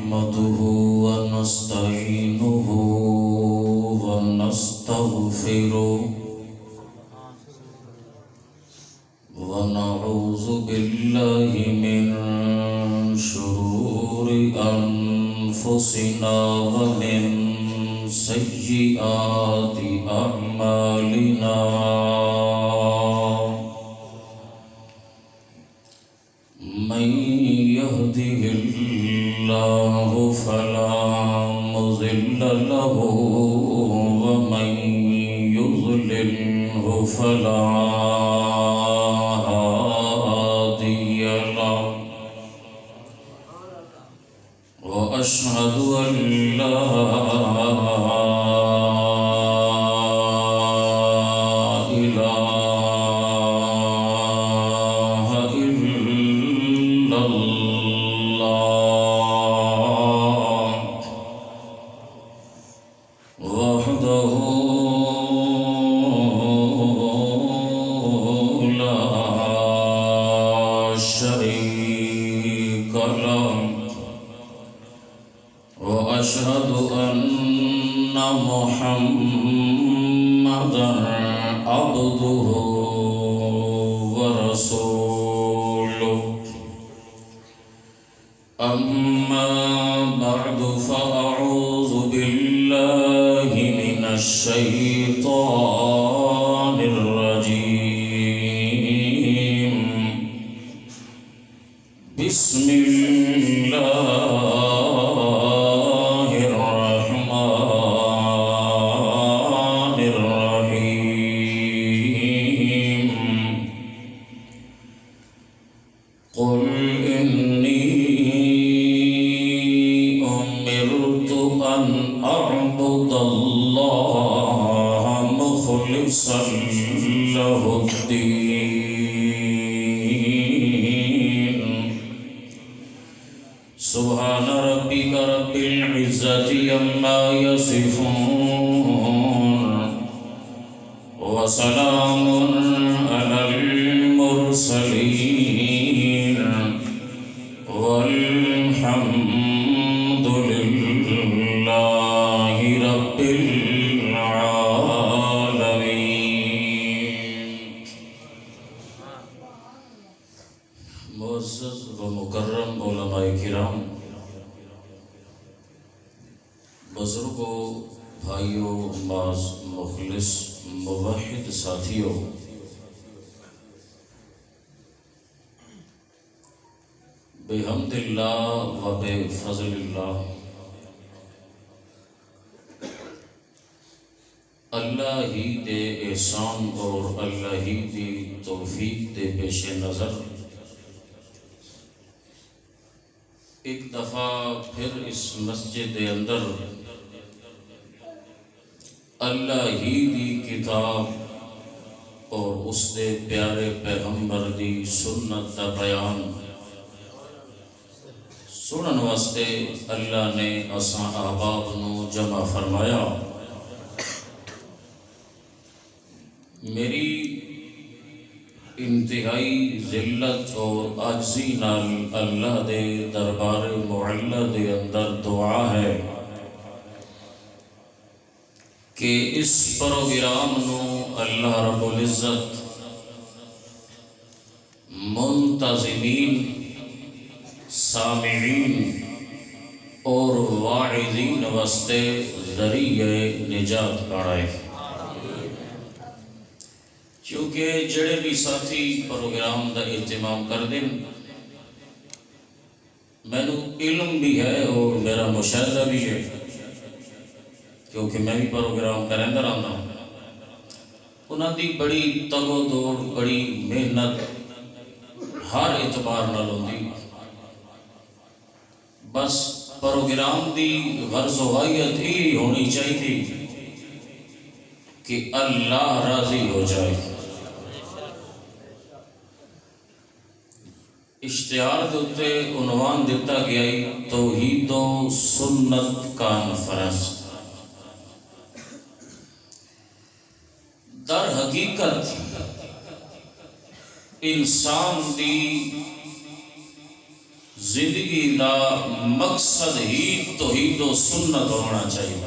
نحمده ونستعينه ونستغفره ونعوذ بالله من شرور أنفسنا ومن سيئات أعمالنا من يهده الله فلا مضل له ومن يضلله فلا هادي له وأشهد أن لا إله إلا الله وحده لا شريك له وأشهد أن محمدًا عبده ورسوله أما بعد فأعوذ بالله من الشيطان الرجيم بسم الله الرحمن الرحيم قل إني أمرت أن أعبد الله مخلصا له الدين سبحان ربك رب العزة عما يصفون وسلام على المرسلين والحمد لله رب العالمين. معزز و مکرم علماء کرام، بزرگوں، بھائیوں، معاذ مخلص موحد ساتھیوں، بحمد اللہ و بفضل اللہ اللہ ہی دے احسان اور اللہ ہی دی توفیق دے پیش نظر ایک دفعہ پھر اس مسجد دے اندر اللہ ہی دی کتاب اور اس دے پیارے پیغمبر دی سنت دا بیان سنن واسطے اللہ نے اساں احباب نو جمع فرمایا. میری انتہائی ذلت اور عاجزی نال اللہ دے دربار معلی دے اندر دعا ہے کہ اس پروگرام نو اللہ رب العزت منتظمین، سامعین اور واعظین واسطے ذریعہ نجات بنائے. کیونکہ جڑے بھی ساتھی پروگرام دا اہتمام کر دیں، مینو علم بھی ہے اور میرا مشاہدہ بھی ہے، کیونکہ میں بھی پروگرام کرندہ رہتا ہوں. انہاں دی بڑی تگ و دوڑ، بڑی محنت ہر اعتبار نال ہوندی. بس پروگرام دی غرض و غایت ہی ہونی چاہیے کہ اللہ راضی ہو جائے. اشتہار دیتے عنوان دیتا گیا توحید و سنت کانفرنس. در حقیقت انسان دی زندگی دا مقصد ہی توحید و سنت ہونا چاہیے۔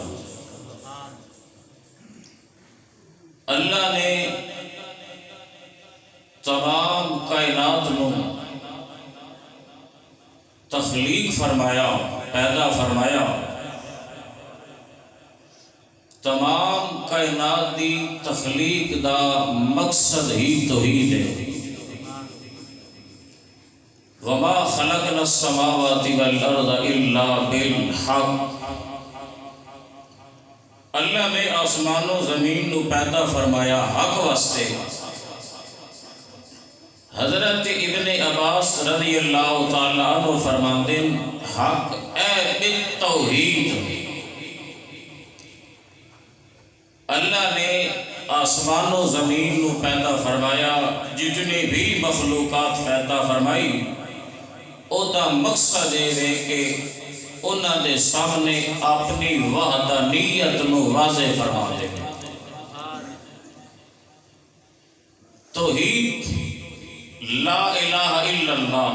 اللہ نے تمام کائنات نو تخلیق فرمایا، پیدا فرمایا، تمام کائنات دی تخلیق دا مقصد ہی توحید ہے۔ وما خلقنا السماوات والارض الا بالحق، اللہ نے آسمان و زمین نو پیدا فرمایا حق واسطے۔ حضرت ابن عباس رضی اللہ تعالیٰ عنہ فرماندے حق اے بالتوحید، اللہ نے آسمان و زمین نو پیدا فرمایا، جتنی بھی مخلوقات پیدا فرمائی، او دا مقصد ہے کہ انہاں دے سامنے اپنی وحدانیت نو واضح فرما دے۔ توحید لا الہ الا اللہ،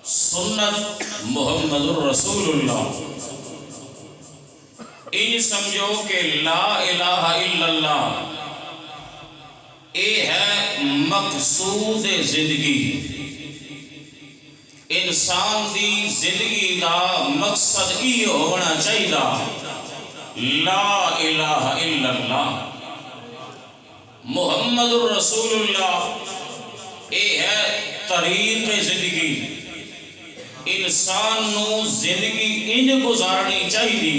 سنت محمد الرسول اللہ، ان سمجھو کہ لا الہ الا اللہ اے ہے مقصود زندگی۔ انسان دی زندگی دا مقصد یہ ہونا چاہیے لا الہ الا اللہ محمد الرسول اللہ، یہ ہے طریق زندگی۔ انسان نو زندگی ان گزارنی چاہیے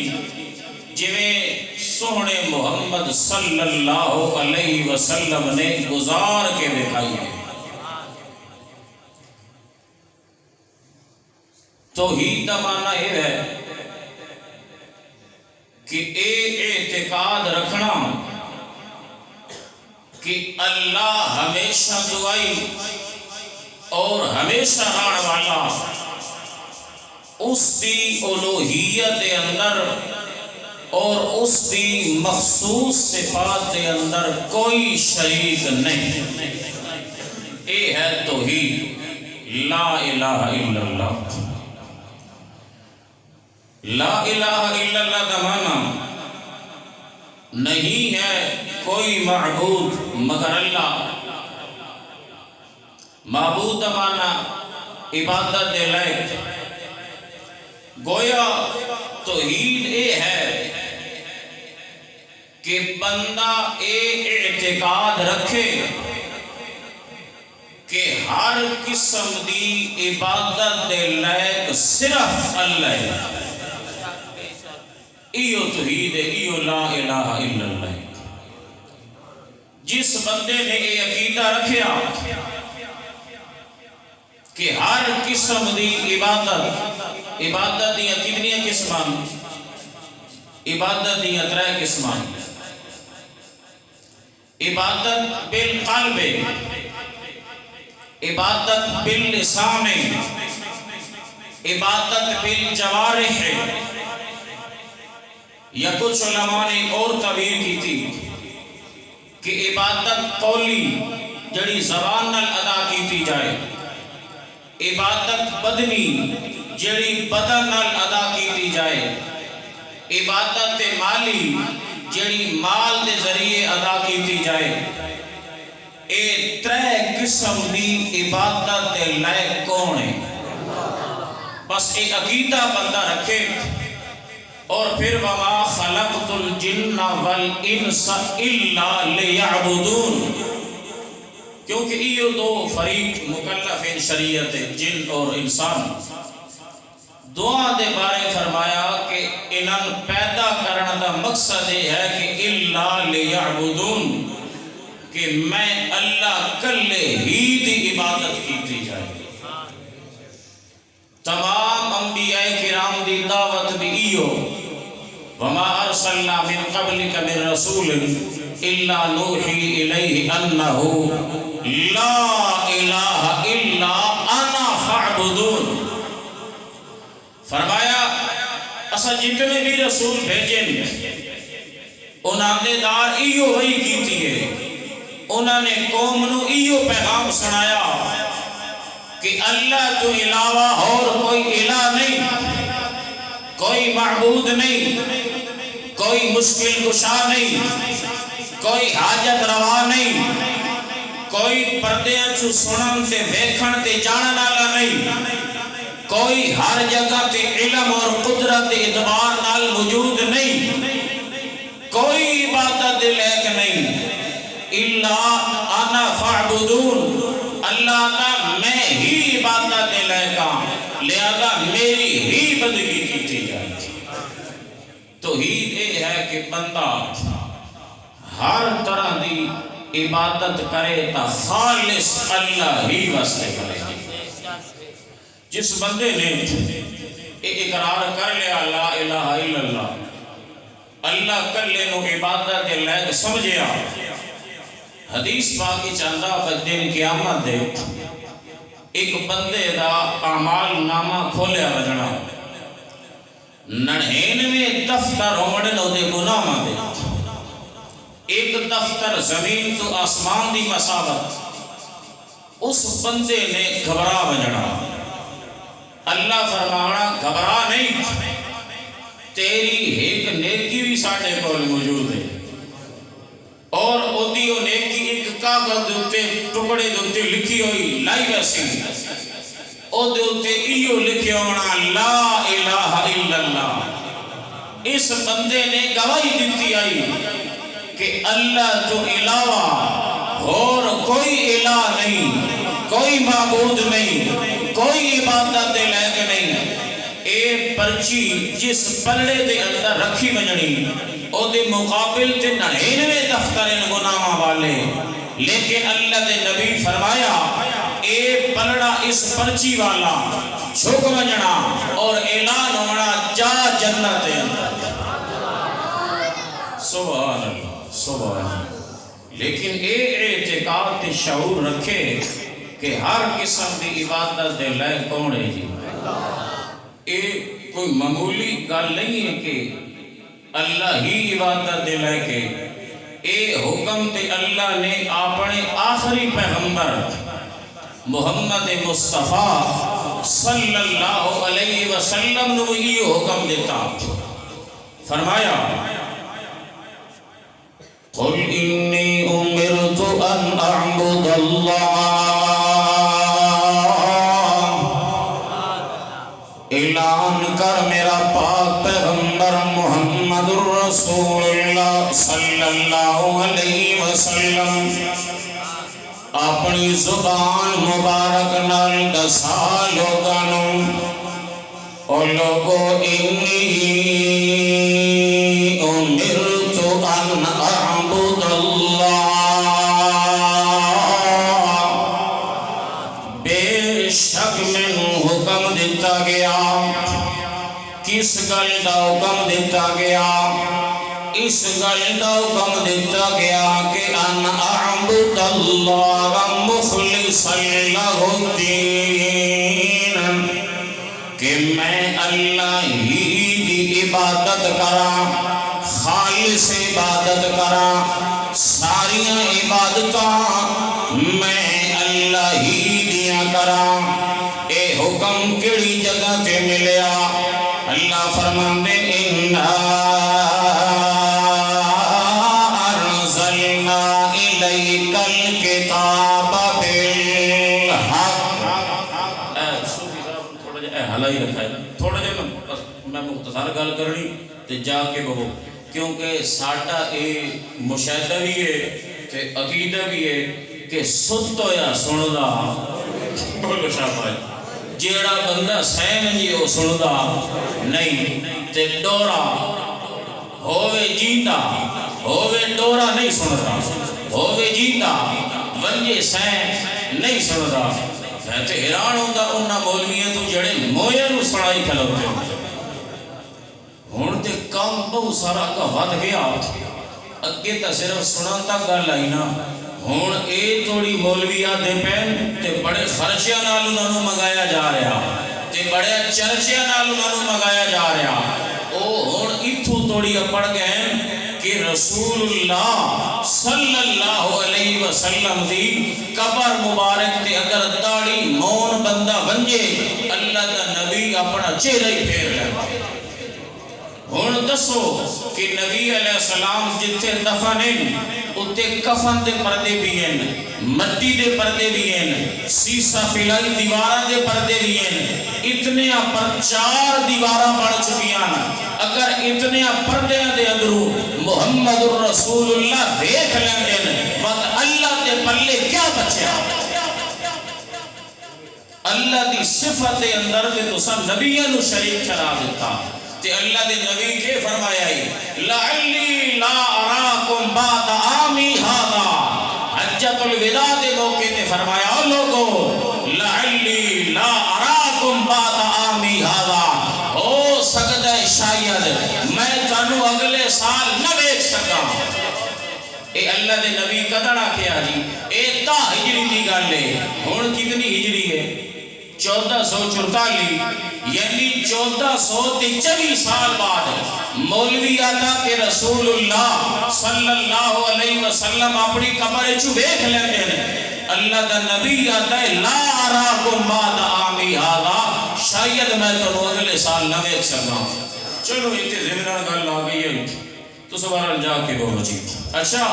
جویں سونے محمد صلی اللہ علیہ وسلم نے گزار کے دکھائی ہے۔ توحید کا معنی یہ ہے کہ اعتقاد رکھنا کہ اللہ ہمیشہ دعائی اور ہمیشہ رہنے والا، اس دی الوہیت دے اندر اور اس دی مخصوص صفات دے اندر کوئی شریک نہیں۔ یہ ہے توحید لا الہ الا اللہ۔ لا الہ الا اللہ کا معنی نہیں ہے کوئی معبود مگر اللہ۔ معبود کا معنی عبادت دے لائق، گویا توحید یہ ہے کہ بندہ اعتقاد رکھے کہ ہر قسم دی عبادت دے لائق صرف اللہ ہے۔ ایو توحید ہے، ایو لا الہ الا اللہ۔ جس بندے نے یہ عقیدہ رکھیا کہ ہر قسم دی عبادت دیاں کتنی قسمان، عبادت دیاں 3 قسمان، عبادت بالقلب، عبادت باللسان، عبادت بالجوارح، یا کچھ علماء نے اور تعبیر کی تھی کہ عبادت قولی جڑی زبان نال ادا کیتی جائے، عبادت بدنی جڑی بدن نال ادا کیتی جائے، عبادت مالی جڑی مال دے ذریعے ادا کیتی جائے۔ اے 3 قسم دی عبادت دے لائق کون ہے؟ بس ایک عقیدہ بندہ رکھے اور پھر وما خلقت الجن والانس الا لیعبدون، کیونکہ یہ 2 فریق مکلف ہیں شریعت، جن اور انسان۔ دعا دے بارے فرمایا کہ انہاں پیدا کرنا دا مقصد یہ ہے کہ الا لیعبدون، کہ میں اللہ کلے ہی دی عبادت کیتی جائے۔ تمام انبیاء کرام دی دعوت بھی ایو، وما ارسلنا من قبلک من رسول الا نوحی الیہ انہ لا الہ الا انا فاعبدون۔ فرمایا اسا جتنے بھی رسول بھیجے انہاں نے دار ایو وحی کیتی ہے، انہاں نے قوم نو ایو پیغام سنایا کہ اللہ تو علاوہ اور کوئی الہ نہیں، کوئی معبود نہیں، کوئی مشکل کشا نہیں، کوئی حاجت روا نہیں، کوئی پردیاں چو سنن تے ویکھن تے جانن والا نہیں، کوئی ہر جگہ تے علم اور قدرت اعتبار نال موجود نہیں، کوئی عبادت لائق نہیں، الا انا فاعبدون، اللہ کا میں ہی عبادت لائق ہاں، لہذا میری ہی بندگی کی جائے۔ توحید یہ ہے کہ بندہ ہر طرح دی عبادت کرے تا خالص اللہ ہی واسطے کرے۔ جس بندے نے اقرار کر لیا لا الہ الا اللہ، اللہ کلے نو عبادت دے لائق سمجھیا، حدیث پاکی چاندہ دن قیامت دے ایک بندے دا اعمال نامہ کھولیا وجنا، 99 دفتر ہونے نو دے گناہ دے، ایک دفتر زمین تو آسمان دی مسافت، اس بندے نے گھبرا وجنا، اللہ فرمانا گھبرا نہیں، تیری ایک نیکی بھی ساڑھے کول موجود ہے، اور او نیکی ایک کاغذ دوتے ٹکڑے دوتے لکھی ہوئی لائی ویسی، او دوتے ایو لکھی ہونا لا الہ الا اللہ۔ اس بندے نے گواہی دیتی آئی کہ اللہ تو علاوہ اور کوئی الہ نہیں، کوئی معبود نہیں، کوئی عبادت لائق نہیں۔ اے پرچی جس پلڑے دے اندر رکھی ونجنی او دے مقابل تے 99 دفتر ان گناہ والے، لیکن اللہ دے نبی فرمایا اے پلڑا اس پرچی والا جھک ونجنا اور اعلان ہونا جا جنت اندر۔ سبحان اللہ سبحان اللہ۔ لیکن اے اعتقاد تے شعور رکھے کہ ہر قسم دی عبادت دے لائق کون ہے جی؟ اے کوئی معمولی گل نہیں ہے کہ اللہ ہی عبادت دے لائق ہے۔ اے حکم تے اللہ نے اپنے آخری پیغمبر محمد مصطفیٰ صلی اللہ علیہ وسلم نے یہ حکم دیتا، فرمایا قل انی امرت ان اعبد اللہ، اعلان کر میرا پاک پیغمبر محمد رسول اللہ صلی اللہ علیہ وسلم اپنی زبان مبارک نال دسا لوگانوں، اور لوگو انی امرت ان اعبد اللہ، بے شک میں حکم دیتا گیا، کس گل دا حکم دیتا گیا؟ اس گل دا حکم دیتا گیا کہ ان اعبد اللہ مخلصا لہ الدین، کہ میں اللہ ہی دی عبادت کرا، خالص عبادت کرا، ساری عبادتاں میں اللہ ہی دیا کرا۔ اے حکم کیڑی جگہ تے ملیا؟ اللہ فرماندے اِنَّا أَنزَلْنَا إِلَيْكَ الْكِتَابَ بِالْحَقِّ۔ تھوڑا جا حالہ ہی رکھا ہے، تھوڑا جا میں مختصر گل کرنی تے جا کے بہو، کیونکہ ساڈا اے مشاہدہ بھی ہے تے عقیدہ بھی ہے کہ ست ہویا سندا، بولو شاباش، جیڑا بندہ سہن جی وہ سندا نہیں، تے ڈورا ہووے جیندا ہووے ڈورا نہیں سندا، ہووے جیندا ونجے سہن نہیں سندا۔ میں تے حیران ہوندا انہاں مولویاں تو جڑے موئے نو سنائی کھلوتے ہن تے کم بہت سارا کا ود گیا، اگے تا صرف سنن تک گل آئی نا، ہن اے تھوڑی مولویات دے پین تے بڑے خرچیاں نال انہاں نوں منگایا جا رہا، تے بڑے چرچیاں نال انہاں نوں منگایا جا رہا۔ او ہن ایتھوں تھوڑی اپڑ گئے کہ رسول اللہ صلی اللہ علیہ وسلم دی قبر مبارک تے اگر داڑھی مون بندہ ونجے اللہ دا نبی اپنا چہرہ ہی پھیر لے ہن دسو کہ نبی علیہ السلام جتھے دفن ہیں اتے کفن دے پردے بھی ہیں مٹی دے پردے بھی ہیں سیسا پلائی دیواراں دے پردے بھی ہیں اتنے پر 4 دیواراں بڑھ چکی ہیں اگر اتنے پردے دے اندروں محمد الرسول اللہ دیکھ لیندے وقت اللہ دے پلے کیا بچیا اللہ دی صفت دے اندر دے تو سب نبیوں نو شریک ٹھہرا دیتا تے اللہ دے نبی کے فرمایا ہے لعلی لا اراکم بعد عامی ھذا حجۃ الوداع دے موقع تے فرمایا او لوگو لعلی لا اراکم بعد عامی ھذا ہو سکتا ہے شاید میں تانوں اگلے سال نہ دیکھ سکا اے اللہ دے نبی کدڑ آکھیا جی اے تا ہجری دی گل ہے ہن کتنی ہجری ہے 1444 یعنی 1424 سال بعد مولوی آتا کہ رسول اللہ صلی اللہ علیہ وسلم اپنی قبر چو دیکھ لیتے ہیں اللہ دا نبی آتا ہے لا اراکم بعد عامی ھذا شاید میں تو اگلے سال نہ دیکھ سکا چلو اتنے ضمنان گل آ گئی ہے تو سبحان جا کے بولو جی اچھا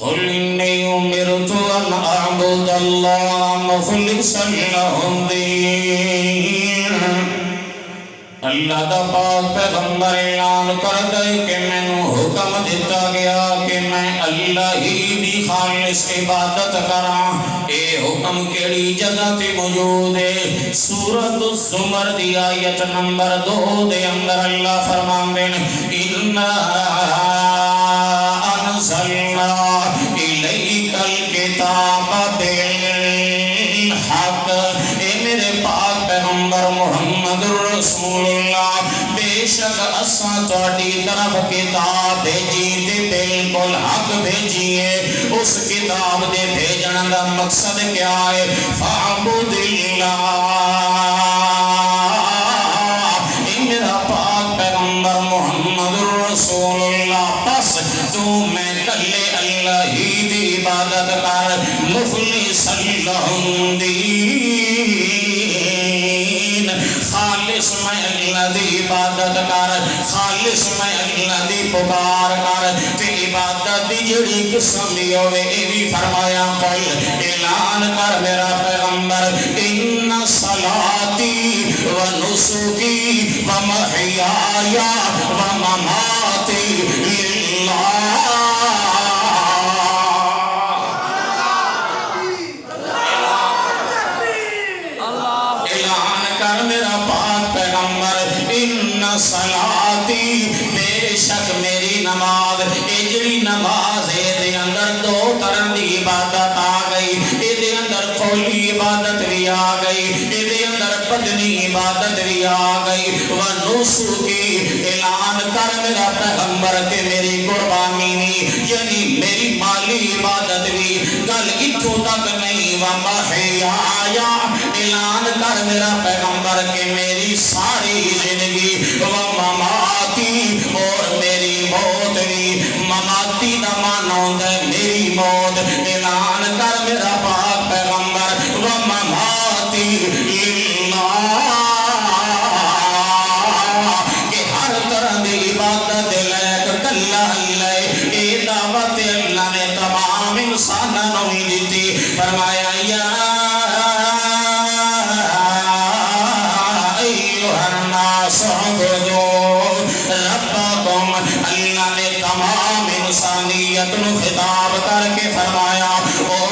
قل إني أمرت أن أعبد الله مخلصا له الدين اللہ دا پاک پیغمبر اعلان کر دے کہ میں نو حکم دیتا گیا کہ میں اللہ ہی دی خالص عبادت کراں اے حکم کیڑی جگہ تے موجود ہے سورۃ الزمر دی آیت نمبر 2 دے اندر اللہ فرماندے انا انزلنا الیک الکتاب بالحق اے میرے پاک پیغمبر محمد رسول اللہ بے شک اساں تہاڈی طرف کتاب بھیجی تے بالکل حق بھیجی ہے اس کتاب دے بھیجن دا مقصد کیا ہے فاعبد اللہ اے میرا پاک پیغمبر محمد رسول اللہ پس تو میں کلے اللہ ہی دی عبادت کر مخلصا لہ الدین خالص میں اللہ دی عبادت کر خالص میں اللہ دی پکار کر تے عبادت دی جڑی قسم دی ہوئے اے بھی فرمایا قل اعلان کر میرا پیغمبر ان صلاتی و نسکی و محیای و مماتی للہ صلاتی بے شک میری نماز اجڑی نماز دے اندر 2 طرح دی عبادت آ گئی دے اندر قولی عبادت بھی آ گئی دے اندر بدنی عبادت بھی آ گئی ونسکی اعلان کر میرا پیغمبر کہ میری قربانی نہیں یعنی میری مالی عبادت بھی گل اتھوں تک نہیں ومحیایا اعلان کر میرا پیغمبر کہ میری ساری زندگی ومماتی اور میری موت بھی مماتی دا معنی ہوندا ہے میری موت اعلان کر میرا پاک پیغمبر ومماتی للہ کہ ہر طرح دی عبادت لائق کلا اللہ اے دعوت اللہ نے تمام انسانوں نے دی فرمایا یا ربکم اللہ نے تمام انسانیت نو خطاب کر کے فرمایا اور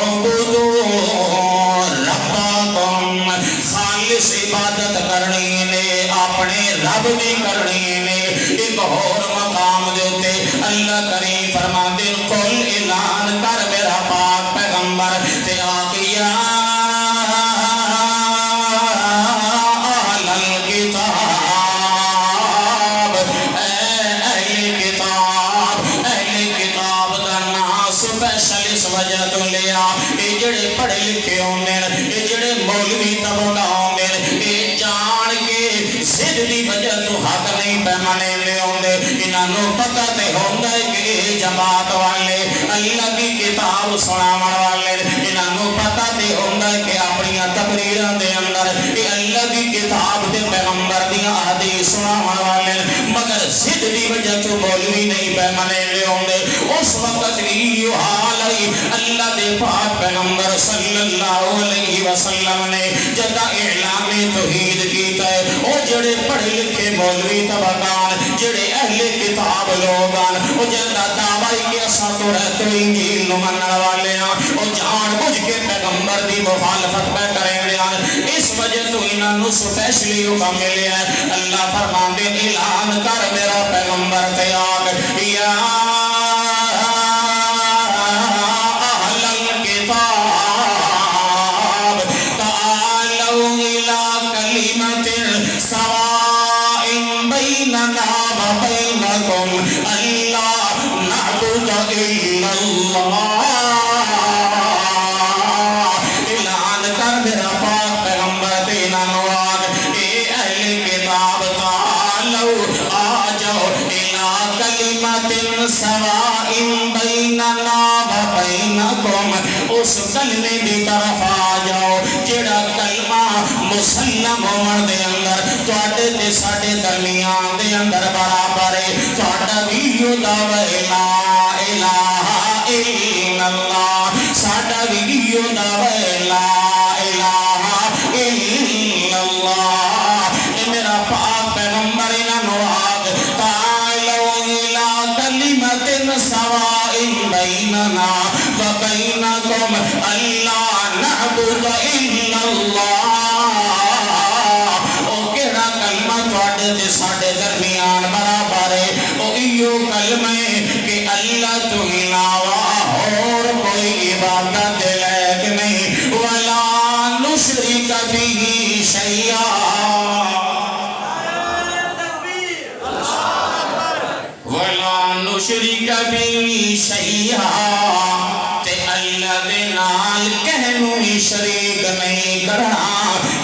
ربکم خالص عبادت کرنی نے اپنے رب بھی کرنی نے ایک اور مقام دیتے اللہ کریم فرماندے قل اعلان کر میرا پاک پیغمبر تے آقیا جڑے پڑھے لکھے ہوندے اے جڑے مولوی طبقہ ہوندے اے جان کے ضد دی وجہ تو حق نہیں پہ منے لے ہوندے انہوں پتہ تے ہوندہ ہے کہ اے جماعت والے اللہ کی کتاب سناون والے انہوں پتہ تے ہوندہ ہے کہ اپنی تقریران دے اندر اے اللہ کی کتاب دے پیغمبر دیاں حدیث سناون والے مگر ضد دی وجہ تو مولوی نہیں پہ منے لے ہوندے اس وقت یہ حال ہے اللہ دے پاک پیغمبر صلی اللہ علیہ وسلم نے جدا اعلان توحید کیتا ہے او جڑے پڑھے لکھے مولوی طبقان جڑے اہل کتاب لوگان او جدا دعوی کے اساں تو رہتے انجیل نو منن والے ہیں او جان بوجھ کے پیغمبر دی مخالفت پہ کریں دے اس وجہ تو انہاں نو سپیشلی حکم ملے ہے اللہ فرماندے اعلان کر میرا پیغمبر تے آگ یا اس کلمے دی طرف آ جاؤ جڑا کلمہ مسلم ہونے دے اندر تواڈے تے ساڈے درمیان دے اندر برابر ہے تواڈا ویو دعوی لا الہ الا اللہ ساڈا ویو دعوی لا الہ الا اللہ اے میرا پاک پیغمبر انہوں آگ تعالوا الى کلمۃ سواء بیننا وبینکم اللہ نعبد الا اللہ او کیڑا کلمہ تواڈے تے ساڈے درمیان برابر ہے او ایو کلمہ کہ اللہ تو علاوہ اور کوئی عبادت لائق نہیں ولا نشرک به شیئا ولا نشرک به شیئا تے اللہ دے نال کہنوں شریک نہیں کرنا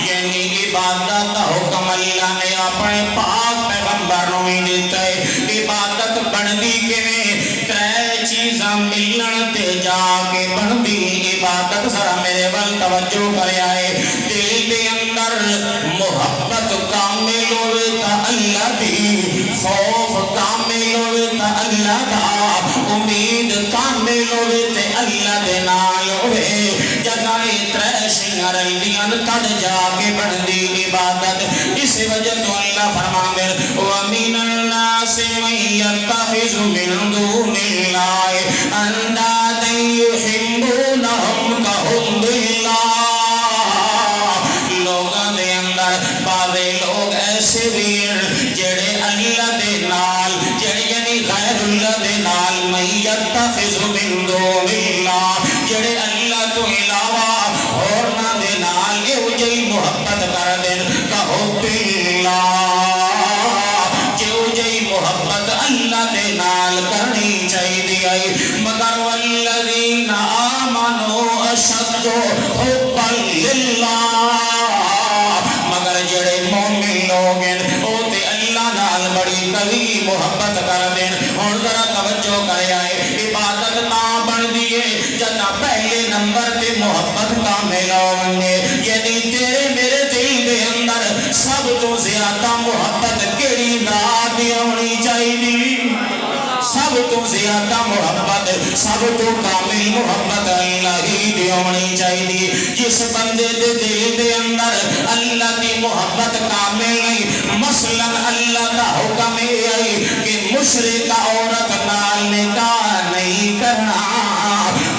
یعنی عبادت حکم اللہ نے اپنے پاک پیغمبر نو ہی دیتا ہے عبادت بندی کیویں ترے چیزاں ملن تے جا کے بندی عبادت ذرا میرے ول توجہ کریا ہے دل دے اندر محبت کامل ہوے تا اللہ دی خوف کامل ہوے تا اللہ دا امید کامل ہوے تے اللہ دے نال ہوے جگائے ترے شنگر دیاں تد جا کے بندی عبادت اس وجہ تو اللہ فرماندے وَمِنَ النَّاسِ مَن يَتَّخِذُ مِن دُونِ اللَّهِ أَندَادًا يُحِبُّونَهُمْ كَحُبِّ اللَّهِ لوگاں دے اندر بعضے لوگ ایسے بھی جڑے اللہ دے نال جڑے یعنی غیر اللہ دے نال مَن يَتَّخِذُ مِن دُونِ اللَّهِ جڑے اللہ تو علاوہ اور نہ دے نال اے جئی محبت کر دین کحب اللہ جو جئی محبت اللہ دے نال کرنی چاہیے مگر والذین آمنوا اشد حبا للہ مگر جڑے مومن لوگ ہیں او تے اللہ نال بڑی قوی محبت کر دین ہن ذرا توجہ کریا ہے عبادت نہ بن دیے جدا پہلے نمبر تے محبت کامل ہوندے یعنی تیرے میرے دل دے اندر سب تو زیادہ محبت کیڑی ذات دی ہونی چاہیے سب تو زیادہ محبت سب تو کامل محبت اللہ ہی دی ہونی چاہیے جس بندے دے دل دے اندر اللہ دی محبت کامل نہیں مثلا اللہ دا حکم ہے کہ مشرک عورت نال نکاح نہیں کرنا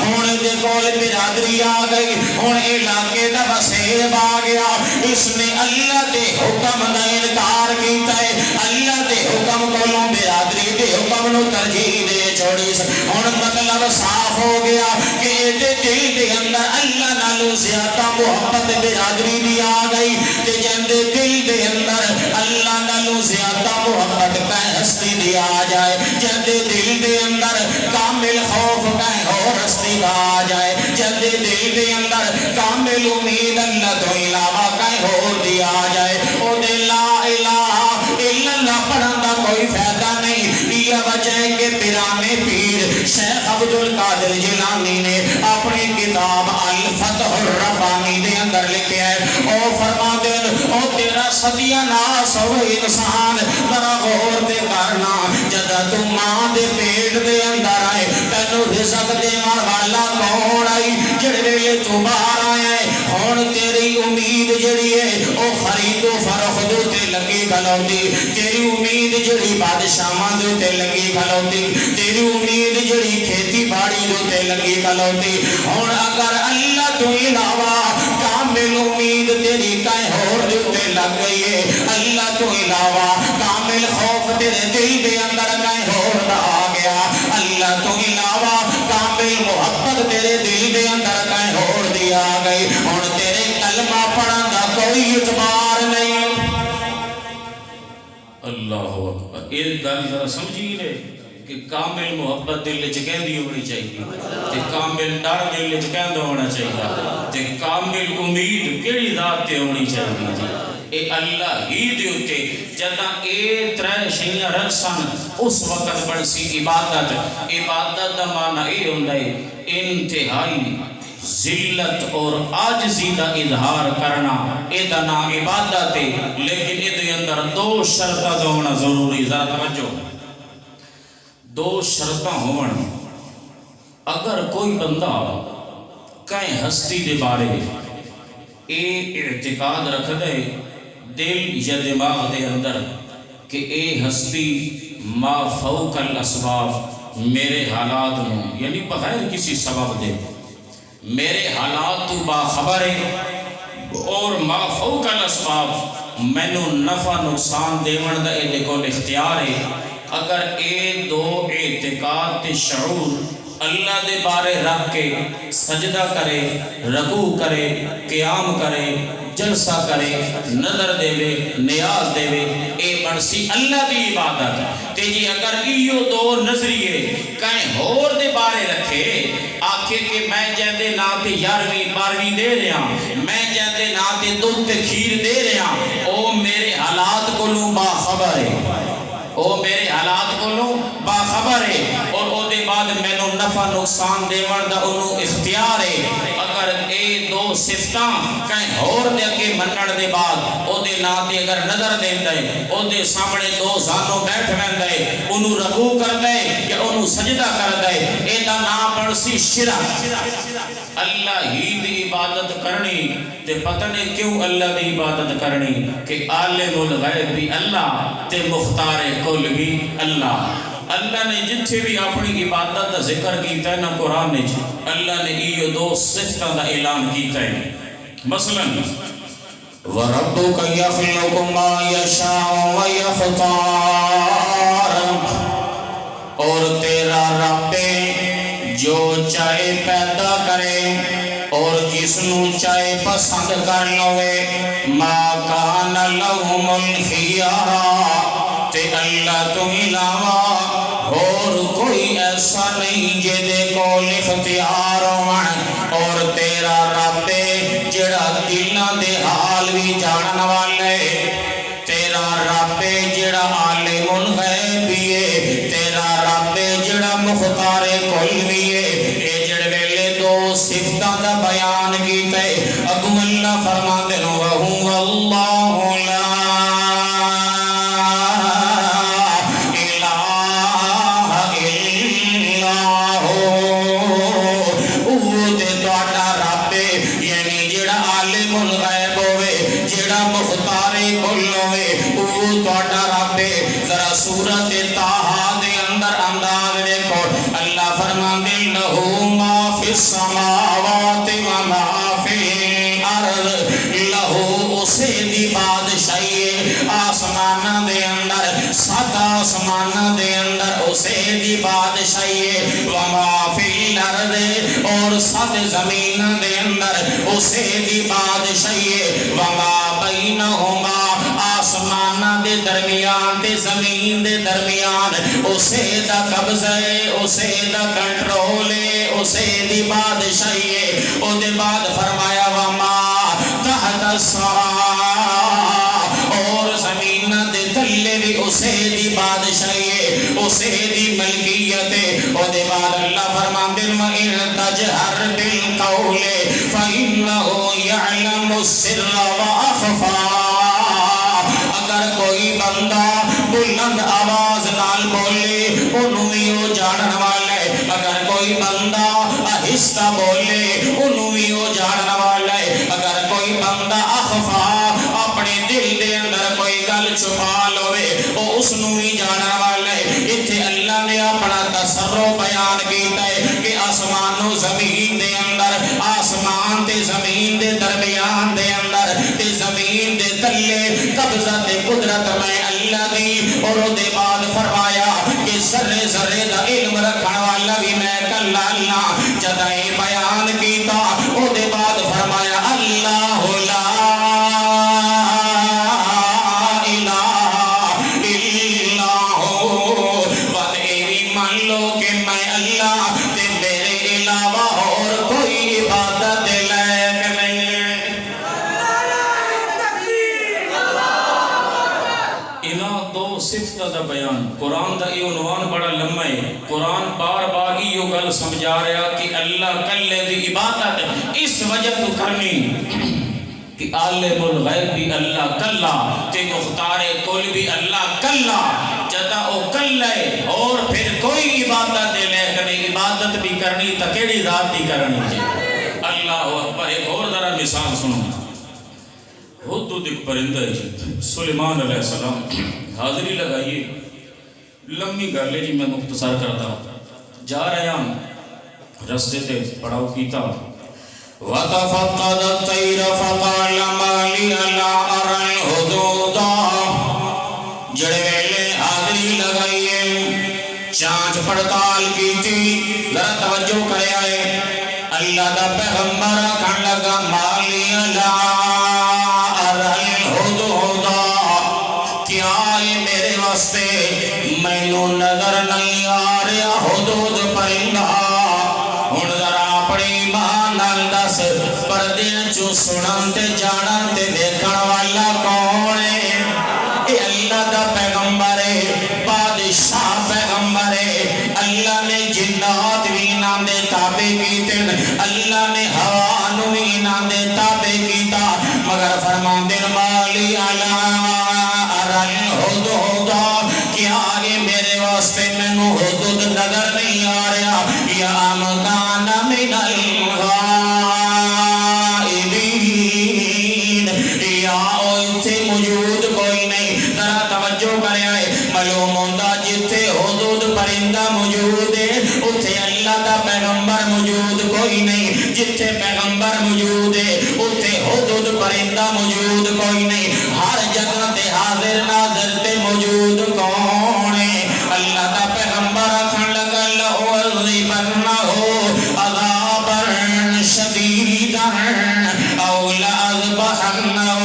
ہن دے کول برادری آ گئی ہن علاقے دا وسیب آ گیا اس نے اللہ دے حکم دا انکار کیتا ہے اللہ دے حکم کولوں برادری دے حکم نو ترجیح دے چھوڑی ہن مطلب صاف ہو گیا کہ اے دل دے اندر اللہ نالوں زیادہ محبت برادری دی آ گئی تے جندے دل دے اندر اللہ نالوں زیادہ محبت کہیں ہستی دی آ جائے جندے دل دے اندر کامل خوف کہیں اور ہستی دا آ جائے جندے دل دے اندر کامل امید اللہ تو علاوہ کہیں اور دی آ جائے او دے لا الہ الا اللہ کلمہ پڑھن دا کوئی فائدہ نہیں۔ یہ وجہ ہے کہ پیرانے پیر شیخ عبد القادر جیلانی نے اپنی کتاب الفتح الربانی دے اندر لکھیا ہے، او فرما دین او تیرا صدیہ ناس ہو انسان، ذرا غور دے کرنا جدہ تو ماں دے پیٹ دے اندر آئے تینو رزق دے والا کون آئی؟ جڑے تو باہر آئے ہون تیری امید جڑی ہے او خرید و فروخت تے لگی کھلوتی، تیری امید جڑی بادشاہاں دے تے لگی کھلوتی، تیری امید جڑی کھیتی باڑی دے لگی کھلوتی۔ ہون اگر اللہ تو علاوہ کامل امید تیری کہیں اور دے لگ گئی ہے، اللہ تو علاوہ کامل خوف تیرے دل دے اندر کہیں اور آ گیا، اللہ تو علاوہ کامل محبت تیرے دل دے اندر کہیں اور دیا گئی، اور تیرے کلمہ پڑھن دا کوئی اعتبار نہیں۔ اللہ اکبر۔ یہ گل ذرا سمجھی لے کہ کامل محبت دل وچ کہندی ہونی چاہیے تے کامل ڈر دل وچ کہندا ہونا چاہیے تے کامل امید کیڑی ذات تے ہونی چاہیے جی؟ اے اللہ ہی دے اوتے جداں اے ترے شیاں رکھسن اس وقت بنسی عبادت۔ عبادت دا معنی اے ہوندا ہے انتہائی ذلت اور عاجزی دا اظہار کرنا، اے دا نام عبادت ہے، لیکن اے دے اندر دو شرطاں دا ہونا ضروری۔ ذرا توجہ، دو شرطاں ہون۔ اگر کوئی بندہ کہیں ہستی دے بارے اے اعتقاد رکھ دے دل یا دماغ دے اندر کہ اے ہستی ما فوق الاسباب میرے حالات نو یعنی بغیر کسی سبب دے میرے حالات تو باخبر ہے اور ما فوق الاسباب مینو نفع نقصان دیون دا اے دے کول اختیار ہے، اگر اے دو اعتقاد تے شعور اللہ دے بارے رکھ کے سجدہ کرے، رکوع کرے، قیام کرے، جلسہ کرے، نظر دے وے، نیاز دے وے، اے بنسی اللہ دی عبادت۔ تے جی اگر ایو دو نظریے کہیں اور دے بارے رکھے، آکھے کہ میں جیندے نا تے 11ویں 12ویں دے رہا، میں جیندے نا تے دودھ تے کھیر دے رہا، او میرے حالات کو لوں باخبر ہے، او میرے حالات کو لوں باخبر ہے، اور او دے بعد میں نو نفع نقصان دیون دا انہوں اختیار ہے۔ اگر اے دو صفتاں کہیں اور دے کے منن دے بعد او دے ناتے اگر نظر دین دے، او دے سامنے دو زانوں بیٹھ رہن دے، انہوں رکوع کر دے یا انہوں سجدہ کر دے، اے دا نام پڑسی شرک۔ اللہ ہی دی عبادت کرنی تے پتہ نہیں کیوں اللہ دی عبادت کرنی کہ عالم الغیب بھی اللہ تے مختار کل بھی اللہ۔ اللہ نے جتھے بھی اپنی عبادت دا ذکر کیتا ہے نا قرآن نے اللہ نے یہ دو صفتوں دا اعلان کیتا ہے، مثلا وَرَبُّكَ يَخْلُقُ مَا يَشَاءُ وَيَخْتَارُ، اور تیرا رب جو چاہے پیدا کرے اور جس نو چاہے پسند کر لوے، مَا كَانَ لَهُمُ الْخِيَارَ، تے اللہ تو علاوہ اور کوئی ایسا نہیں جدے کو اختیار ہونا، اور تیرا رب جڑا دلاں دے حال بھی جانن والے، تیرا رب جڑا عالم الغیب بھی ہے، تیرا رب جڑا مختار کل بھی ہے۔ اے جڑے ویلے دو صفتاں دا بیان کیتا ہے، اگوں اللہ فرماندے نو وَهُوَ اللَّهُ لَا سورت طٰہٰ دے اندر انداز دیکھو، اللہ فرماندے لہو ما فی السماوات و ما فی الارض، لہو اسے دی بادشاہی ہے، آسمان دے اندر 7 آسمان دے اندر اسے دی بادشاہی ہے، و ما فی الارض، اور 7 زمین دے اندر اسے دی بادشاہی ہے، و ما بینہما، آسمان دے درمیان دے زمین دے درمیان اسے دا قبضہ ہے، اسے دا کنٹرول ہے، اسے دی بادشاہی ہے۔ او دے بعد فرمایا وما تحت الثرى، اور زمین دے تلے بھی اسے اسے دی بادشاہی ہے، اسے دی ملکیت ہے۔ اور دے بعد اللہ فرماندے وَإِن تَجْهَرْ بِالْقَوْلِ فَإِنَّهُ يَعْلَمُ السِّرَّ وَأَخْفَى۔ اگر کوئی بندہ بلند آواز نال بولے انہوں بھی وہ جانن والا ہے، اگر کوئی بندہ آہستہ بولے انہوں بھی وہ جانن والا ہے، اگر کوئی بندہ اخفا اپنے دل دے اندر کوئی گل چھپا لوے وہ اس نو بھی جانن والا ہے۔ اتھے اللہ نے اپنا تصرف بیان کیتا ہے کہ آسمان و زمین دے اندر، آسمان تے زمین دے درمیان دے اندر تے زمین دے تلے قبضہ تے قدرت میں اللہ دی، اور او دے بعد فرمایا کہ ذرے ذرے دا علم رکھن والا بھی میں کلا اللہ۔ جدائے بیان کیتا او دے بعد فرمایا اللہ لا الہ الا ہو، بات ایوی مان لو کہ میں اللہ تے میرے علاوہ اور کوئی عبادت لائق نہیں۔ انہاں دو صفتاں دا بیان قرآن دا یہ عنوان بڑا لمبا ہے۔ قرآن بار بار یہ گل سمجھا رہا کہ اللہ کلے دی عبادت اس وجہ تو کرنی کہ عالم الغیب بھی اللہ کلا تے مختار کل بھی اللہ کلا، جدا او کلا ہے اور پھر کوئی عبادت دے لے کرنی، عبادت بھی کرنی تا کیڑی ذات دی کرنی جی۔ اللہ اکبر۔ ایک اور ذرا مثال سنو، ہدہد ایک پرندہ ہے جی، سلیمان علیہ السلام، حاضری لگائیے، لمبی گل ہے جی، میں مختصر کرتا ہوں۔ جا رہے ہیں رستے تے پڑاؤ کیتا، وَتَفَقَّدَ الطَّيْرَ فَقَالَ مَا لِيَ لَا أَرَى الْهُدُودَ۔ جڑے ویلے حاضری لگائیے، چانچ پڑتال کی تھی، ذرا توجہ کرے آئے، اللہ دا پیغمبر کھن لگا مَا لِيَ لَا أَرَى الْهُدُودَ، کیا یہ میرے واسطے مینوں نظر نہیں آ رہا ہدود پرندہ؟ ہن ذرا اپنی ایمان نال دس، پردیاں چوں سنن تے جانن تے دیکھن والا کون ہے؟ اے اللہ دا پیغمبر ہے، بادشاہ پیغمبر ہے۔ اللہ نے جنات بھی انہاں دے تابع کیتے، اللہ نے ہوا نو بھی انہاں دے تابع کیتا، مگر فرماندے مالی علی ارل ہدہد، کیا یہ میرے واسطے مینوں ہدہد نظر نہیں آ رہا؟ یا امکان من الغائبین، یا اتھے موجود کوئی نہیں۔ ذرا توجہ کرے آئے، معلوم ہوندہ جتھے ہدہد پرندہ موجود ہے اتھے اللہ دا پیغمبر موجود کوئی نہیں، جتھے پیغمبر موجود ہے اتھے ہدہد پرندہ موجود کوئی نہیں۔ ہر جگہ تے حاضر ناظر تے موجود کون ہے؟ اللہ دا پیغمبر کھن لگا لَأُعَذِّبَنَّهُ عَذَابًا شَدِيدًا أَوْ لَأَذْبَحَنَّهُ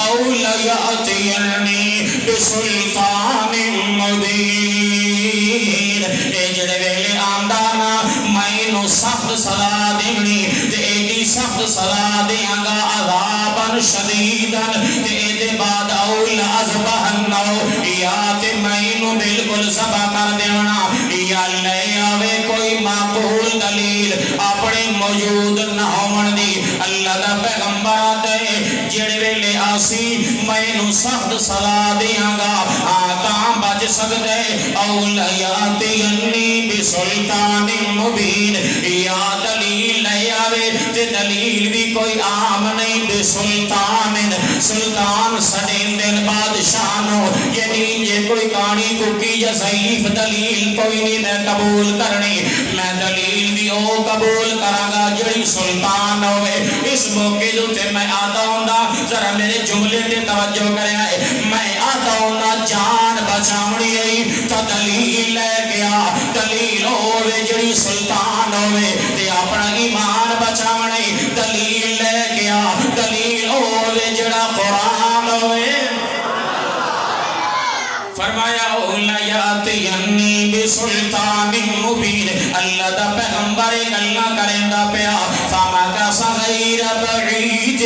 أَوْ لَيَأْتِيَنِّي بِسُلْطَانٍ مُبِينٍ۔ اے جڑے ویلے آندا نا مینوں سخت سزا دینی تے ایڈی سخت سزا دیاں گا عذابًا شدیدًا، تے اے دے بعد أَوْ لَأَذْبَحَنَّهُ، یا تے مینوں بالکل ذبح کر دیونا، یا لے آوے کوئی معقول دلیل اپنے موجود نہ ہون دی۔ اللہ دا پیغمبر آتے جڑے ویلے آسی مینوں سخت سزا دیاں گا، آتاں بچ سکدے، او لیاتینی بسلطان مبین، یا دلیل لے آوے تے دلیل بھی کوئی عام نہیں، بسلطان سلطان سدین دن بادشاہنو، یعنی یہ کوئی کانی ککی یا ضعیف دلیل کوئی نہیں میں قبول کرنی، میں دلیل بھی او قبول کرانگا جڑی سلطان ہوئے۔ اس موقع دوتے میں آتا ہوں ذرا میرے جملے تے توجہ کرے آئے، میں آتا ہوں جان بچاونی ہے تا دلیل لے گیا، دلیل ہوئے جڑی سلطان ہوئے تے اپنا ایمان بچاونی، دلیل لے گیا، دلیل ہوئے جڑا قرآن ہوئے۔ فرمایا لَيَأْتِيَنِّي بِسُلْطَانٍ مُبِينٍ، اللہ دا پیغمبر اللہ کرندہ پیا، فَمَكَثَ غَيْرَ بَعِيدٍ،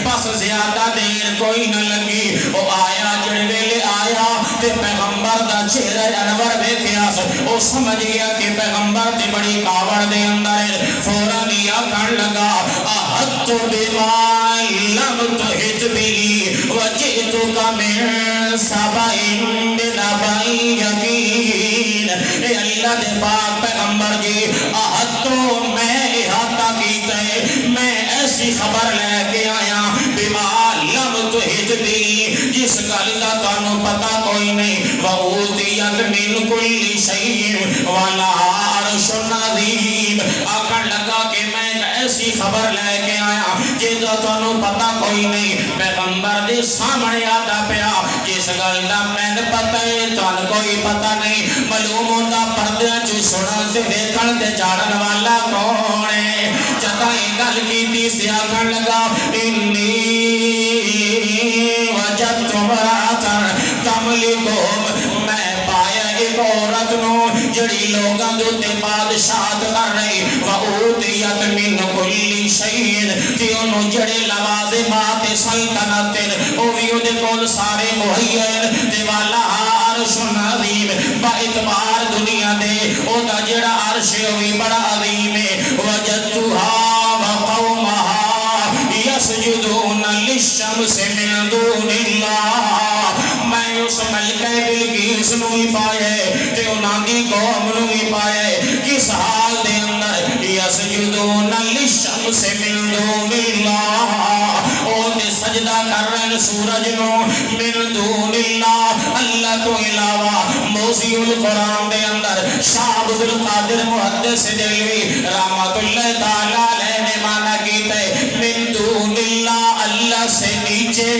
پس زیادہ دیر کوئی نہ لگی، او آیا جڑے ویلے آیا تے پیغمبر دا چہرہ انور ویکھیا او سمجھ گیا کہ پیغمبر تے بڑی کاوڑ دے اندر فوراً ہی آکھن لگا احط بما لم تحط به وجئتک من سبع بنبأ یقین اے اللہ دے پاک پیغمبر جی احط میں احاطہ کیتا ہے میں ایسی خبر لے کے آیا بما لم تحط به جس گل دا تانوں پتہ کوئی نہیں وَأُوتِيَتْ مِن كُلِّ شَيْءٍ وَلَهَا عَرْشٌ عَظِيمٌ آکھن لگا کہ میں ایسی خبر لے کے آیا جیدہ تانوں پتہ کوئی نہیں پیغمبر دے سامنے آدھا پیا جس گل دا میں پتہ ہے تان کوئی پتہ نہیں معلوم ہوندہ پردیاں چو سنن تے ویکھن تے جاڑن والا کون ہے جدا ایک گل کیتی سی آکھن لگا انی وجدت امرأة تملکہم میں پایا ایک عورت نو جڑی لوگاں دوتے بادشاہت کر رہی وَأُوتِيَتْ مِن كُلِّ شَيْءٍ تے انہوں جڑے لوازمات سلطنت او بھی او دے کول سارے مہین تے والا عرش عظیم با اعتبار دنیا دے او دا جڑا عرش او بھی بڑا عظیم ہے وَجَدْتُهَا وَقَوْمَهَا يَسْجُدُونَ لِلشَّمْسِ مِن دُونِ اللَّهِ میں اس ملکہ بلقیس نو ہی پائے تے انہاں دی قوم نو ہی پائے کس حال دے اندر یسجدون للشمس من دون اللہ او تے سجدہ کر رہے سورج نو من دون اللہ اللہ تو علاوہ موضوع القرآن دے اندر شاہ عبد القادر محدث دلوی رحمت اللہ تعالیٰ علیہ نے مانا کیتا ہے من دون اللہ اللہ سے نیچے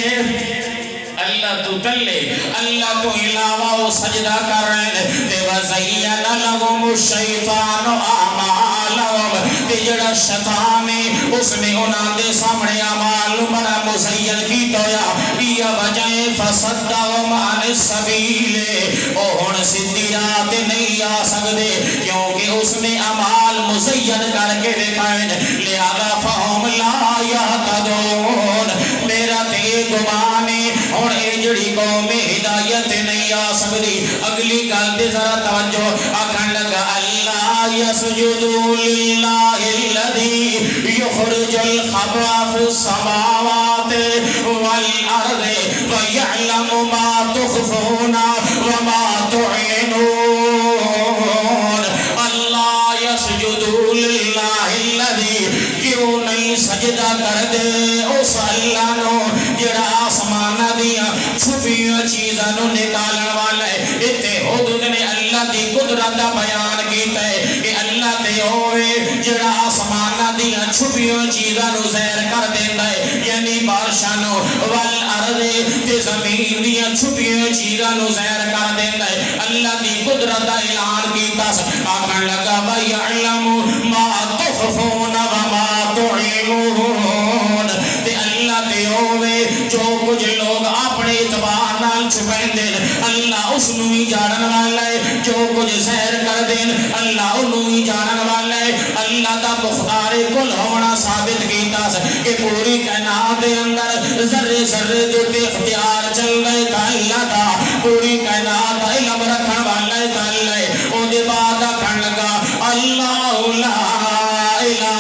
اللہ تو تلے اللہ تو علاوہ وہ سجدہ کر رہے ہیں تے وَزَيَّنَ لَهُمُ الشَّيْطَانُ أَعْمَالَهُمْ تے جڑا شیطان ہے اس نے انہاں دے سامنے اعمال بڑا مزین کیتا ہویا یہ وجہ فَصَدَّهُمْ عَنِ السَّبِيلِ او ہن سیدھی راہ تے نہیں آ سکدے کیونکہ اس نے اعمال مزین کر کے دکھائے لہذا فَهُمْ لَا يَهْتَدُونَ میرا تے گمان ہے اور اے جڑی قوم ہدایت نہیں آ سکتی اگلی گل تے ذرا توجہ آکھن لگا اللہ یسجد للہ الذی یخرج الخبأ فی السماوات والارض ویعلم ما تخفون وما تعلنون اللہ یسجد للہ الذی کیوں نہیں سجدہ کر دے اس اللہ نو جڑا آسمانہ دیا چھپیاں چیزاں نو نکالن والا ہے اتے حدود نے اللہ دی قدرت دا بیان کیتا ہے کہ اللہ تے ہوئے جڑا آسمانہ دیا چھپیاں چیزاں نو زہر کر دیندا ہے یعنی بارشاں نو والارض تے زمین دیا چھپیاں چیزاں نو زہر کر دیندا ہے اللہ دی قدرت دا اعلان کیتا آکھن لگا وَيَعْلَمُ مَا تُخْفُونَ وَمَا تُعْلِنُونَ تے اللہ تے ہوئے جو کچھ لوگ اپنے اعتبار نال چھپین دین اللہ اس نو ہی جانن والا ہے جو کچھ زہر کر دین اللہ انو ہی جانن والا ہے اللہ دا مختار کل ہونا ثابت کیتا کہ پوری کائنات دے اندر ذرے ذرے دے اختیار چل رہے تا اللہ دا پوری کائنات دا علم رکھن والا ہے تا اللہ ہے او دے بعد کھن لگا اللہ لا الہ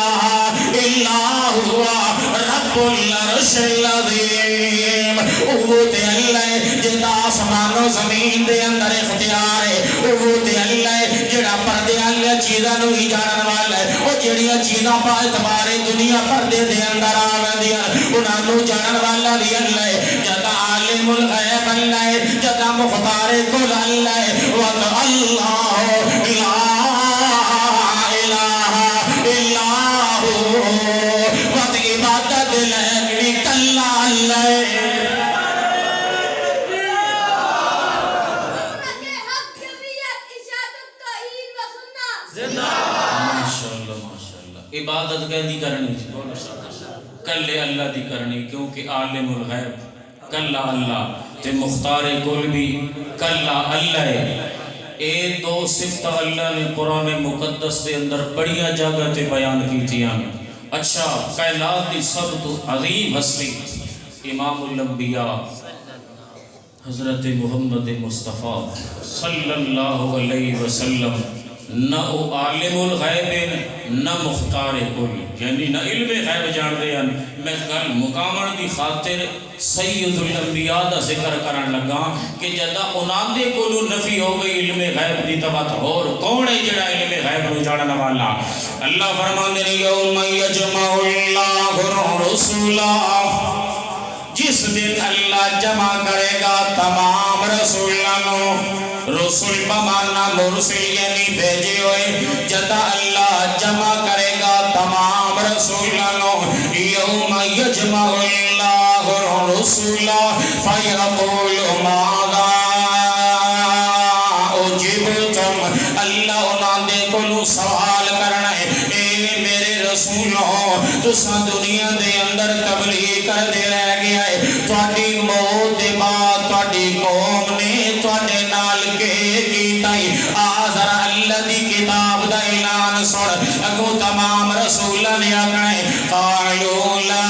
الا ہوا رب العرش العظیم وہ تے اللہ ہے جدا آسمان و زمین دے اندر اختیار ہے وہ تے اللہ ہے جڑا پردے والی چیزاں نو ہی جانن والا ہے او جڑیاں چیزاں با اعتبار دنیا پردے دے اندر آوندیاں انہاں نو جانن والا بھی اللہ ہے جدا عالم الغیب اللہ ہے جدا مختار کل اللہ ہے و اللہ لا الہ الا ہو وقت عبادت لگنی کلا اللہ ہے عبادت کہدی کرنی کلے اللہ دی کرنی کیونکہ عالم الغیب کلا اللہ تے مختار کل بھی کلا اللہ ہے اے دو صفت اللہ نے قرآن مقدس دے اندر بڑیا جگہ تے بیان کی تھی اچھا کائنات دی سب تو عظیم ہستی امام الانبیاء حضرت محمد مصطفیٰ صلی اللہ علیہ وسلم نہ او عالم الغیب نہ مختار کل، یعنی نہ علم غیب جان دے ہیں. میں گل مقامن دی خاطر سید الانبیاء دا ذکر کرن لگا کہ جدا انہاں دے کولو نفی ہو گئی علم غیب دی تبت اور کون ہے جڑا علم غیب نو جانن والا؟ اللہ فرماندے نے یوم یجمع اللہ الرسلا، جس دن اللہ جمع کرے گا تمام رسولانو. رسول بمانا مرسل یعنی بھیجے ہوئے. جدا اللہ جمع کرے گا تمام رسولانو. یوم یجمع اللہ الرسل فیقول ماذا اجبتم، اللہ انہاں دے کولو سوال کرنا ہے اے میرے رسولوں تساں دنیا دے اندر تبلیغ کر دے رہ گیا ہے، تواڈی موت دے بعد تواڈی قوم نے تواڈے نال کے کیتا ہے. آ ذرا اللہ دی کتاب دا اعلان سن. اگوں تمام رسولاں نے آکھنا ہے قالوا لا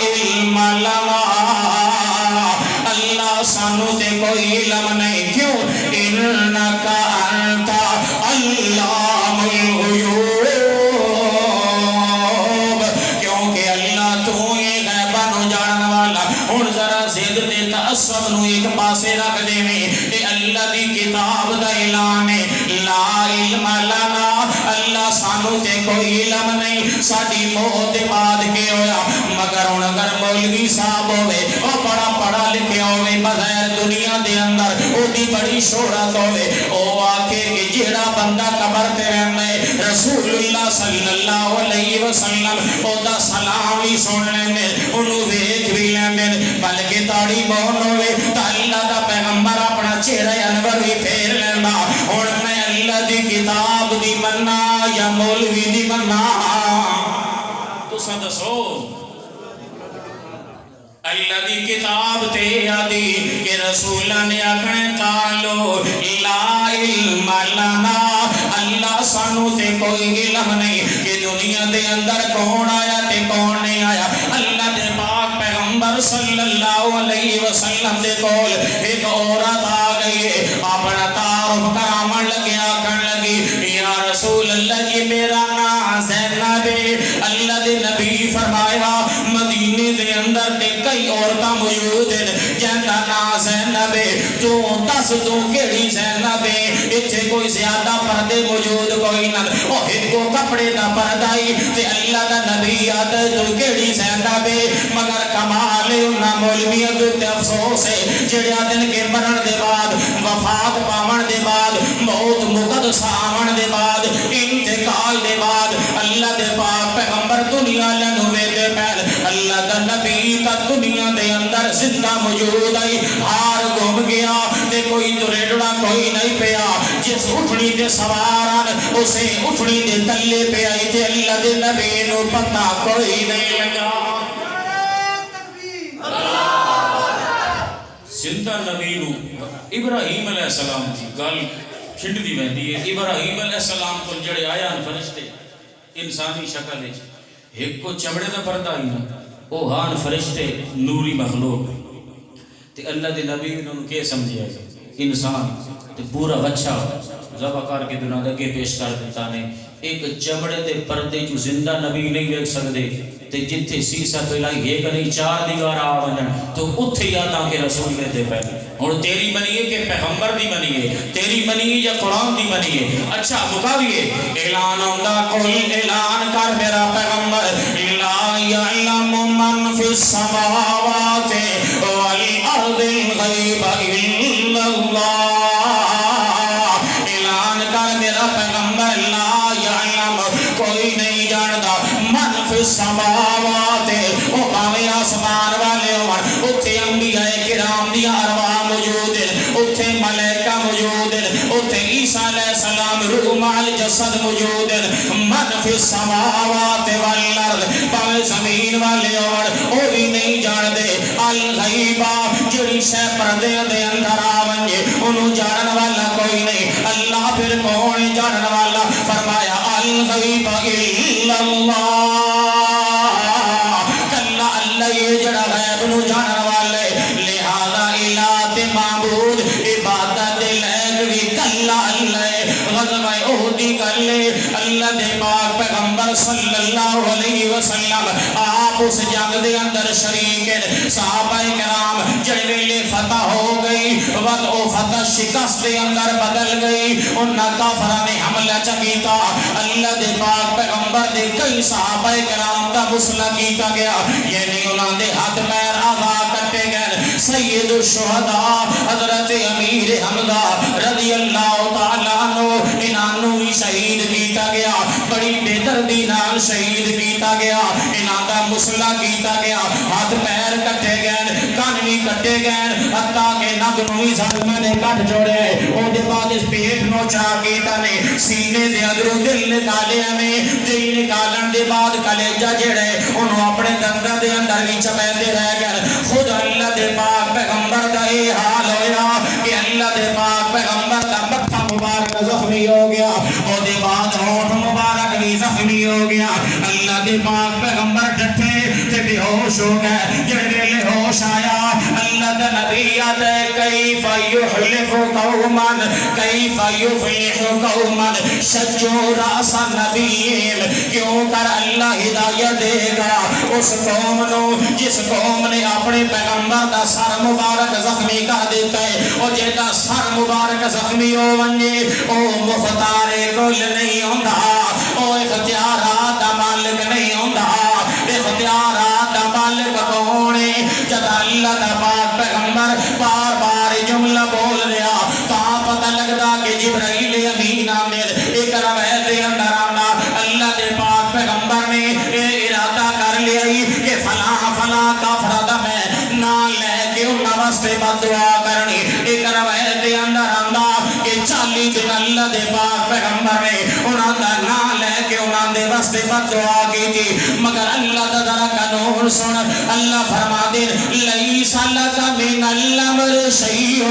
علم لنا، اللہ سانو تے کوئی علم نہیں. کیوں؟ انک انت علام الغیوب، کیونکہ اللہ تو یہ غیبہ نو جانن والا. ہن ذرا زد تے تعصب نو ایک پاسے رکھ دے میں، اے اللہ دی کتاب دا اعلان ہے لا علم لنا، اللہ سانو تے کوئی علم نہیں ساڈی موت دے بعد کے ہویا. مگر ہن اگر مولوی صاحب ہوئے او بڑا پڑھا لکھیا ہوئے بظاہر دنیا دے اندر او دی بڑی شہرت ہوئے، او آکھے کہ جہڑا بندہ قبر تے رہنا ہے رسول اللہ صلی اللہ علیہ وسلم او دا سلام بھی سن لیندے، انہوں ویکھ بھی لیندے، بلکہ تاڑی بہن ہوئے تا اللہ دا پیغمبر اپنا چہرہ انور بھی پھیر لیندا. ہن میں اللہ دی کتاب دی مننا یا مولوی دی مننا؟ تساں دسو. اللہ دی کتاب تے آدی کہ رسولاں نے آکھنے قالو لا علم لنا، اللہ سانو تے کوئی علم نہیں کہ دنیا دے اندر کون آیا تے کون نہیں آیا. اللہ دے پاک پیغمبر صلی اللہ علیہ وسلم دے کول ایک عورت آ گئی ہے، اپنا تعارف کراون لگی، آکھن لگی یا رسول اللہ جی میرا نام زینب ہے. اللہ دے نبی فرمایا مدینے دے اندر تے کئی عورتاں موجود ہیں جنہاں نام زینب ہے، تو دس تو کیڑی زینب ہے؟ اتھے کوئی زیادہ پردے موجود کوئی نہ، او ایک کو کپڑے دا پردائی تے اللہ دا نبی آدھے تو کیڑی زینب ہے. مگر کمال انہاں مولویاں تے افسوس ہے جڑیا دن کے مرن دے بعد وفات پاون دے بعد موت مقدس آون دے بعد انتقال دے بعد اللہ دے پاک پیغمبر دنیا لنو دے پہل اللہ دا نبی تا دنیا دے اندر زندہ موجود آئی. ہار گھوم گیا تے کوئی دریڑا کوئی نہیں پیا، جس اٹھنی دے سواران اسے اٹھنی دے تلے پہ آئی تے اللہ دے نبی نو پتہ کوئی نہیں لگا. زندہ نبی نو ابراہیم علیہ السلام دی گل کھنڈ دی ویندی ہے. ابراہیم علیہ السلام کو جڑے آیا فرشتے انسانی شکل ہے، ایک کو چمڑے دا پردہ ہی نا، او ہان فرشتے نوری مخلوق تے اللہ دے نبی انہوں کے سمجھیا انسان تے پورا بچہ ذبح کر کے دنیا دے پیش کر دیتا نے. ایک چمڑے دے پردے جو زندہ نبی نہیں دیکھ سکتے تے جتھے سیسا پہلائی ایک نہیں چار دیوار آونن تو اتھے یاداں کے رسول دیتے پہلے. اور تیری منیے کہ پیغمبر دی منیے، تیری منیے یا قرآن دی منیے؟ اچھا مقابیے اعلان ہوندہ قل اعلان کر میرا پیغمبر لا یعلم من فی السماوات والارض الغیب الا اللہ. اعلان کر میرا پیغمبر لا یعلم کوئی نہیں جانتا من فی السماوات، او باویں آسمان والے ہون اتھے انبیاء کرام دی ارواح موجود ہیں، اتھے ملائکہ موجود ہیں، اتھے عیسیٰ علیہ السلام روح مال جسد موجود ہیں. من فی السماوات والارض، باویں زمین والے ہون او بھی نہیں جان دے. الغیبہ جڑی شے پردے دے اندر آونجے انہوں جانن والا کوئی نہیں. اللہ پھر کون جانن والا؟ فرمایا الغیب الا اللہ. کلا اللہ یہ جڑا غیب نو جانن والے. گل ہے اللہ دے پاک پیغمبر صلی اللہ علیہ وسلم آپ اس جنگ دے اندر شریک ہیں صحابہ کرام جڑے ویلے فتح ہو گئی وقت او فتح شکست دے اندر بدل گئی انہاں کافراں نے حملہ چکیتا اللہ دے پاک پیغمبر دے کئی صحابہ کرام دا مسئلہ کیتا گیا یعنی انہاں دے ہاتھ پیر آزاد کٹے گئے سید الشہداء حضرت امیر حمزہ رضی اللہ تعالیٰ عنہ انہوں بھی شہید کیتا گیا بڑی بے دردی نال شہید کیتا گیا انہاں دا مسئلہ کیتا گیا ہاتھ پیر کٹے گئے کان بھی کٹے گئے حتیٰ کہ نگ نو بھی ظالماں نے کٹ چھوڑے او دے بعد اس پیٹ نو چا کیتا نے سینے دے اندروں دل نکالیا نے دل نکالن دے بعد کلیجہ جڑے انہوں اپنے دنداں دے اندر بھی چبیندے رہ گئے خود اللہ دے پاک پیغمبر دا یہ حال ہویا کہ اللہ دے پاک پیغمبر دا متھا مبارک زخمی ہو گیا اور دے بعد ہونٹ مبارک بھی زخمی ہو گیا اللہ دے پاک پیغمبر ڈٹھے تے بے ہوش ہو گئے جڑے ویلے ہوش آیا اللہ دا نبی آدھے کیف یحلف قوما کیف یفلح قوما شجوا راس نبیہم کیوں کر اللہ ہدایت دے گا اس قوم نو جس قوم نے اپنے پیغمبر دا سر مبارک زخمی کر دیتا ہے اور جیتا سر مبارک زخمی ہو ونجے او مختار کل نہیں ہوندہ او اختیارات دا مالک نہیں ہوندہ اختیارات دا مالک کونے جب اللہ دا پاک پیغمبر بار بار جملہ بول رہا تا پتہ لگتا کہ جبرائیل امین آمد ایک روایت دے اندر آنا اللہ دے پاک پیغمبر نے ارادہ کر لیا کہ فلاں فلاں کافرہ دا میں نہ لے کے انہاں واسطے بد دعا کرنی ایک روایت دے اندر آنا کہ 40 دن اللہ دے پاک پیغمبر نے انہاں دا نہ لے کے انہاں دے واسطے بد دعا کی تھی مگر اللہ دا ذرا قانون سن اللہ فرما دے لیس لک من الامر شیء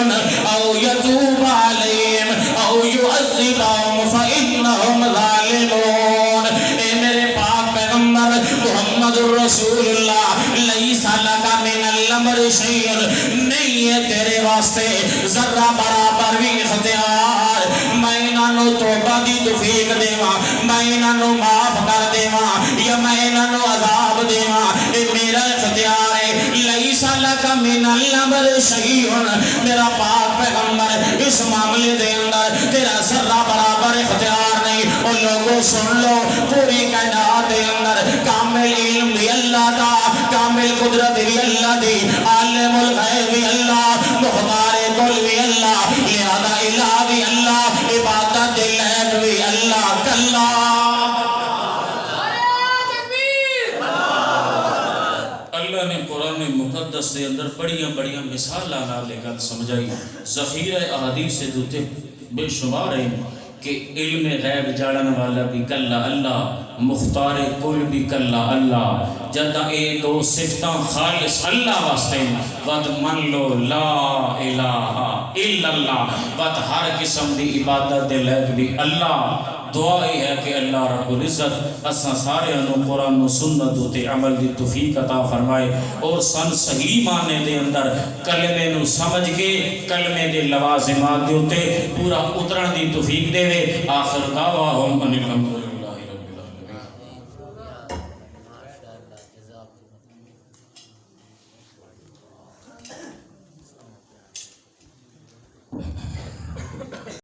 او یتوب علیہم او یعذبہم فانہم ظالمون اے میرے پاک پیغمبر محمد رسول اللہ لیس لک من الامر شیء نہیں ہے تیرے واسطے ذرہ برابر بھی اختیار میں انہوں توبہ دی توفیق دیواں میں انہوں معاف کر دیواں یا میں انہوں عذاب دیواں اے میرا اختیار ہے لیس لک من الامر شیء میرا پاک پیغمبر اس معاملے دے اندر تیرا ذرہ برابر اختیار نہیں اور لوگوں سن لو پوری کائنات دے اندر کامل علم بھی اللہ دا کامل قدرت بھی اللہ دی عالم الغیب بھی اللہ مختار کل بھی اللہ لہذا الہ بھی اللہ عبادت لائق بھی اللہ کلا اللہ نے قرآن مقدس کے اندر بڑیاں مثال آنا لے کر سمجھائی ذخیرہ احادیث سے دوتے بے شمار ہیں کہ علم غیب جاڑن والا بھی کلا اللہ مختار کل بھی کلا اللہ جدہ اے دو صفتاں خالص اللہ واسطے ود من لو لا الہ الا اللہ ود ہر قسم دی عبادت دے لائق بھی اللہ دعا ہے کہ اللہ رب العزت اساں سارے انہوں قرآن و سنت ہوتے عمل دی توفیق عطا فرمائے اور سن صحیح معنی دے اندر کلمے نو سمجھ کے کلمے دے لوازمات دے ہوتے پورا اترن دی توفیق دے آخر دعواہم ان الحمد